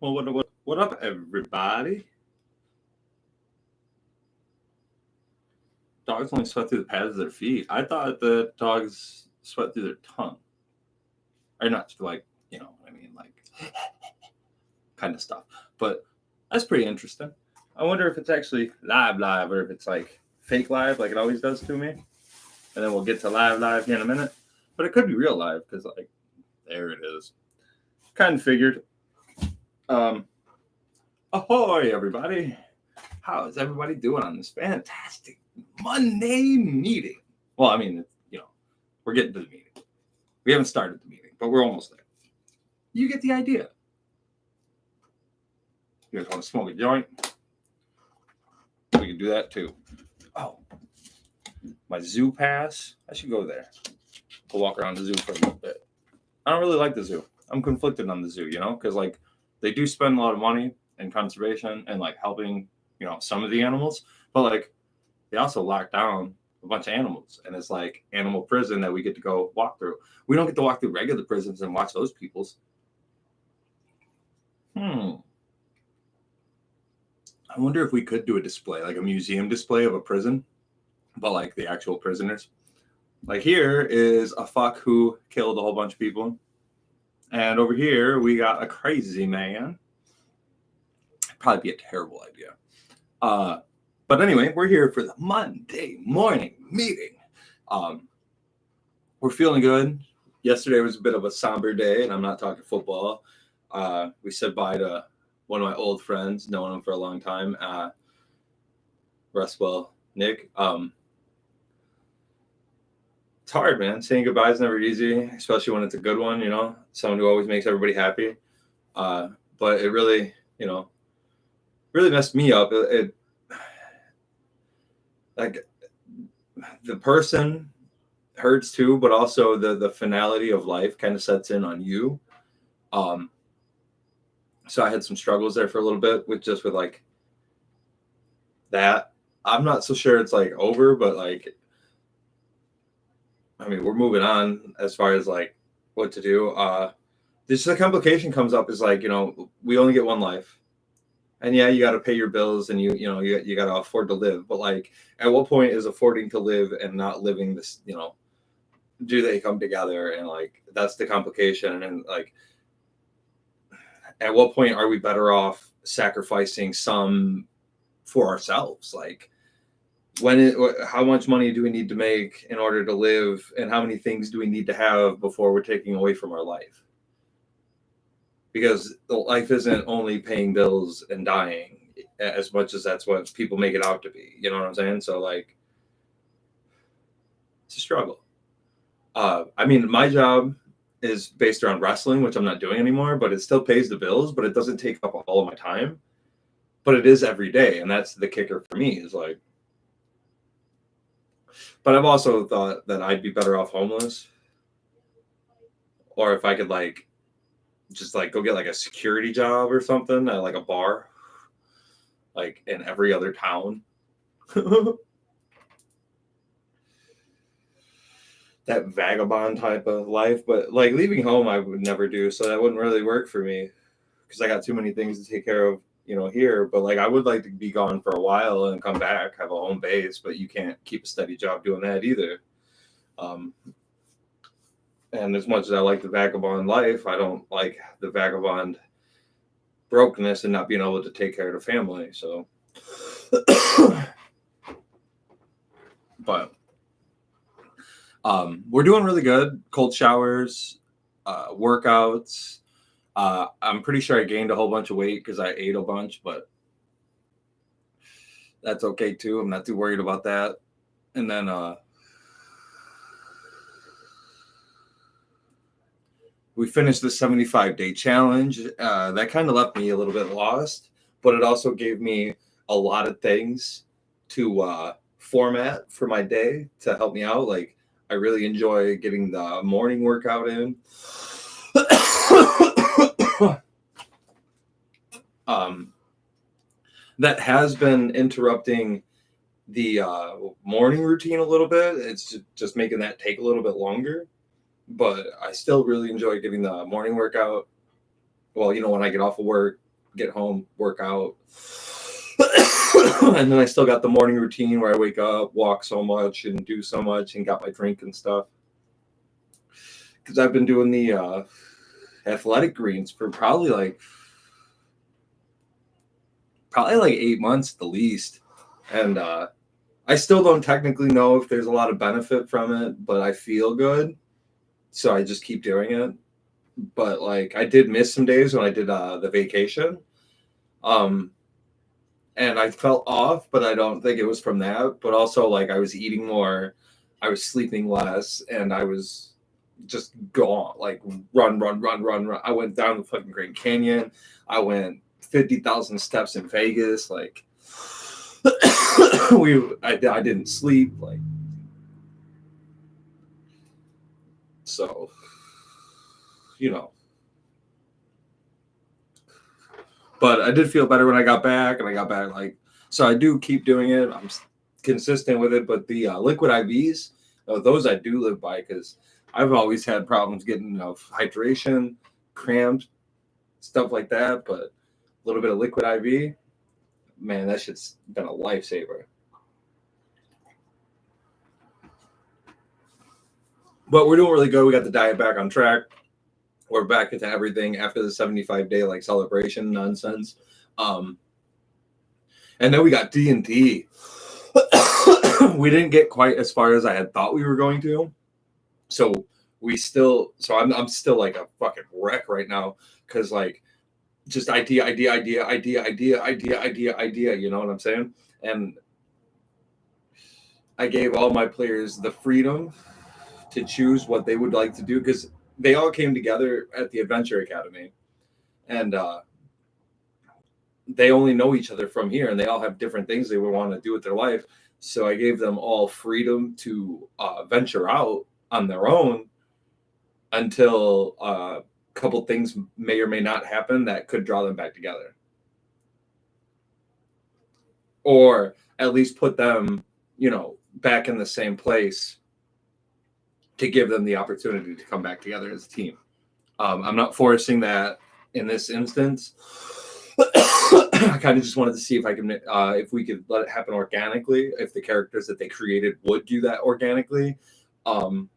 Well, what up, everybody? Dogs only sweat through the pads of their feet. I thought that dogs sweat through their tongue. Or not, like, you know what I mean, like, kind of stuff. But that's pretty interesting. I wonder if it's actually live, or if it's, like, fake live, like it always does to me. And then we'll get to live here in a minute. But it could be real live, because, like, there it is. Kind of figured. Ahoy, everybody. How is everybody doing on this fantastic Monday meeting? Well, I mean, we're getting to the meeting. We haven't started the meeting, but we're almost there. You get the idea. You guys want to smoke a joint? We can do that too. Oh, my zoo pass. I should go there. We'll walk around the zoo for a little bit. I don't really like the zoo. I'm conflicted on the zoo, because like they do spend a lot of money in conservation and like helping, some of the animals, but like they also lock down a bunch of animals, and it's like animal prison that we get to go walk through. We don't get to walk through regular prisons and watch those people's. I wonder if we could do a display, like a museum display of a prison, but like the actual prisoners. Like here is a fuck who killed a whole bunch of people. And over here we got a crazy man. Probably be a terrible idea. But anyway, we're here for the Monday morning meeting. We're feeling good. Yesterday was a bit of a somber day, and I'm not talking football. We said bye to one of my old friends, known him for a long time, Restwell Nick. It's hard, man. Saying goodbye is never easy, especially when it's a good one, someone who always makes everybody happy. But it really, really messed me up. It like the person hurts too, but also the finality of life kind of sets in on you. So I had some struggles there for a little bit with like that. I'm not so sure it's like over, but like, I mean, we're moving on as far as like what to do. Just a complication comes up is like, we only get one life. And yeah, you got to pay your bills and you got to afford to live. But like, at what point is affording to live and not living this, do they come together? And like, that's the complication. And like, at what point are we better off sacrificing some for ourselves? Like, how much money do we need to make in order to live? And how many things do we need to have before we're taking away from our life? Because life isn't only paying bills and dying as much as that's what people make it out to be. You know what I'm saying? So like, it's a struggle. I mean, my job is based around wrestling, which I'm not doing anymore, but it still pays the bills, but it doesn't take up all of my time. But it is every day. And that's the kicker for me is like, but I've also thought that I'd be better off homeless. Or if I could like, just like go get like a security job or something at like a bar, like in every other town. That vagabond type of life, but like leaving home I would never do, so that wouldn't really work for me because I got too many things to take care of, here. But like I would like to be gone for a while and come back, have a home base, but you can't keep a steady job doing that either. And as much as I like the vagabond life, I don't like the vagabond brokenness and not being able to take care of the family. So, but we're doing really good. Cold showers, workouts. I'm pretty sure I gained a whole bunch of weight because I ate a bunch, but that's okay too. I'm not too worried about that. And then, we finished the 75-day challenge. That kind of left me a little bit lost, but it also gave me a lot of things to format for my day to help me out. Like, I really enjoy getting the morning workout in. That has been interrupting the morning routine a little bit. It's just making that take a little bit longer. But I still really enjoy getting the morning workout. Well, when I get off of work, get home, work out. And then I still got the morning routine where I wake up, walk so much, and do so much, and got my drink and stuff. Because I've been doing the athletic greens for probably like 8 months at the least. And I still don't technically know if there's a lot of benefit from it, but I feel good. So I just keep doing it. But like I did miss some days when I did the vacation. And I felt off, but I don't think it was from that. But also like I was eating more, I was sleeping less, and I was just gone, like run. I went down the fucking Grand Canyon. I went 50,000 steps in Vegas. Like I didn't sleep. Like, so, you know, but I did feel better when I got back, and I got back like, so I do keep doing it. I'm consistent with it, but the liquid IVs, those I do live by, because I've always had problems getting enough hydration, cramps, stuff like that. But a little bit of liquid IV, man, that shit's been a lifesaver. But we're doing really good. We got the diet back on track. We're back into everything after the 75-day like celebration nonsense. And then we got D&D. We didn't get quite as far as I had thought we were going to. So I'm still like a fucking wreck right now, because like just idea, you know what I'm saying? And I gave all my players the freedom to choose what they would like to do, because they all came together at the Adventure Academy, and they only know each other from here, and they all have different things they would want to do with their life. So I gave them all freedom to venture out on their own until a couple things may or may not happen that could draw them back together, or at least put them, back in the same place to give them the opportunity to come back together as a team. I'm not forcing that in this instance. I kind of just wanted to see if I can, if we could let it happen organically, if the characters that they created would do that organically. And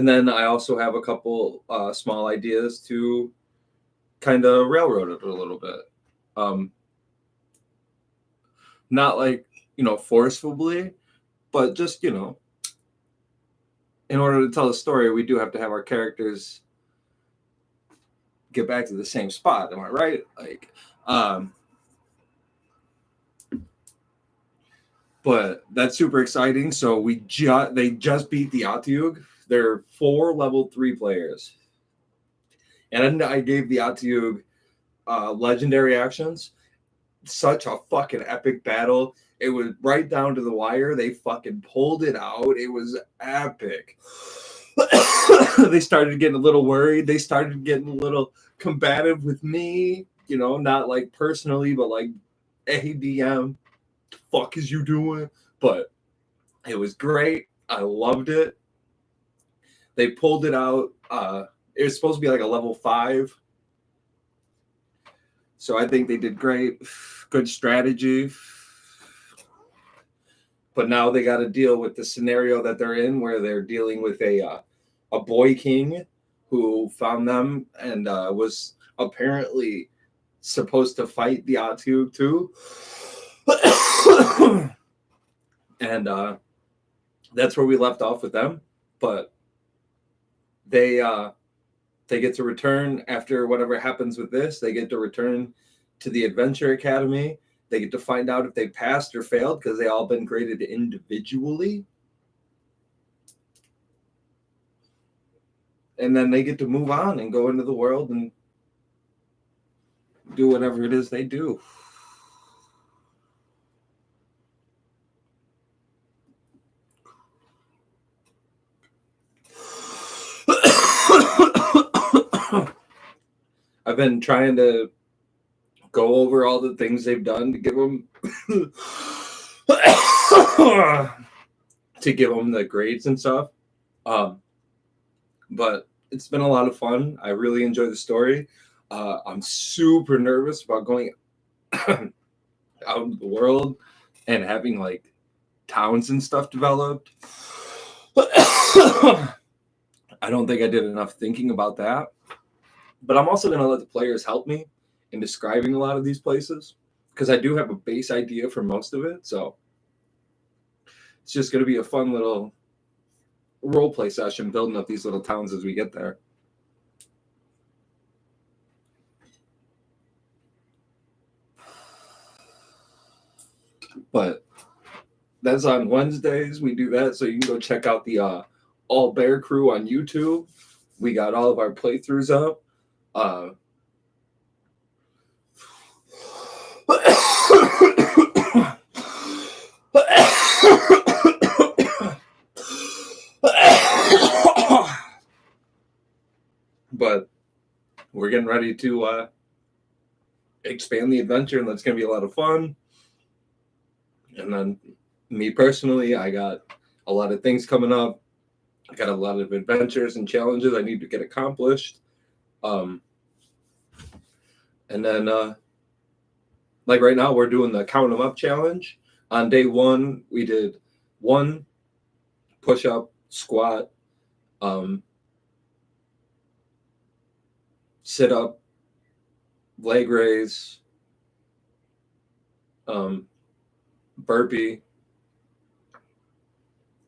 then I also have a couple small ideas to kind of railroad it a little bit. Not like, forcefully, but just, in order to tell the story, we do have to have our characters get back to the same spot. Am I right? Like, but that's super exciting. So they just beat the Atiug. They're 4 level 3 players, and I gave the Atiug legendary actions. Such a fucking epic battle. It was right down to the wire. They fucking pulled it out. It was epic. They started getting a little worried. They started getting a little combative with me, not like personally, but like, hey, DM, the fuck is you doing? But it was great. I loved it. They pulled it out. It was supposed to be like a level 5. So I think they did great. Good strategy. But now they got to deal with the scenario that they're in, where they're dealing with a boy king who found them and was apparently supposed to fight the Atu too. And that's where we left off with them. But they get to return after whatever happens with this. They get to return to the Adventure Academy. They get to find out if they passed or failed, because they all been graded individually. And then they get to move on and go into the world and do whatever it is they do. I've been trying to go over all the things they've done to give them the grades and stuff. But it's been a lot of fun. I really enjoy the story. I'm super nervous about going out into the world and having like towns and stuff developed. I don't think I did enough thinking about that. But I'm also going to let the players help me in describing a lot of these places because I do have a base idea for most of it. So it's just going to be a fun little role play session building up these little towns as we get there. But that's on Wednesdays. We do that. So you can go check out the All Bear Crew on YouTube. We got all of our playthroughs up. But we're getting ready to expand the adventure, and that's going to be a lot of fun. And then me personally, I got a lot of things coming up. I got a lot of adventures and challenges I need to get accomplished. And then, like right now, we're doing the Count 'em Up challenge. On day 1, we did 1 push-up, squat, sit-up, leg raise, burpee,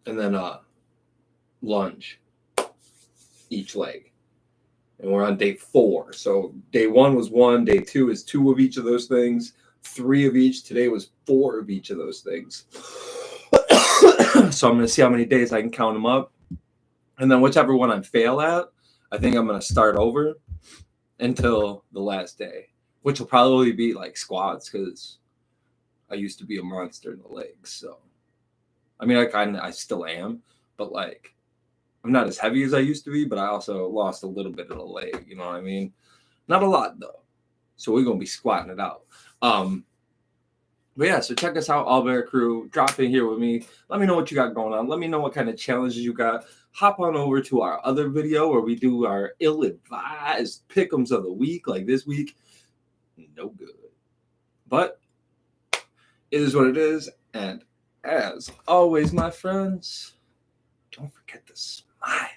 and then lunge each leg. And we're on day 4. So day 1 was 1, day 2 is 2 of each of those things, 3 of each. Today was 4 of each of those things. So I'm going to see how many days I can count them up. And then whichever one I fail at, I think I'm going to start over until the last day, which will probably be like squats because I used to be a monster in the legs. So, I mean, I still am, but like, I'm not as heavy as I used to be, but I also lost a little bit of the leg. You know what I mean? Not a lot though. So we're going to be squatting it out. But yeah, so check us out, All Bear Crew. Drop in here with me. Let me know what you got going on. Let me know what kind of challenges you got. Hop on over to our other video where we do our ill-advised pick'ems of the week. Like this week, no good. But it is what it is. And as always, my friends, don't forget to smile.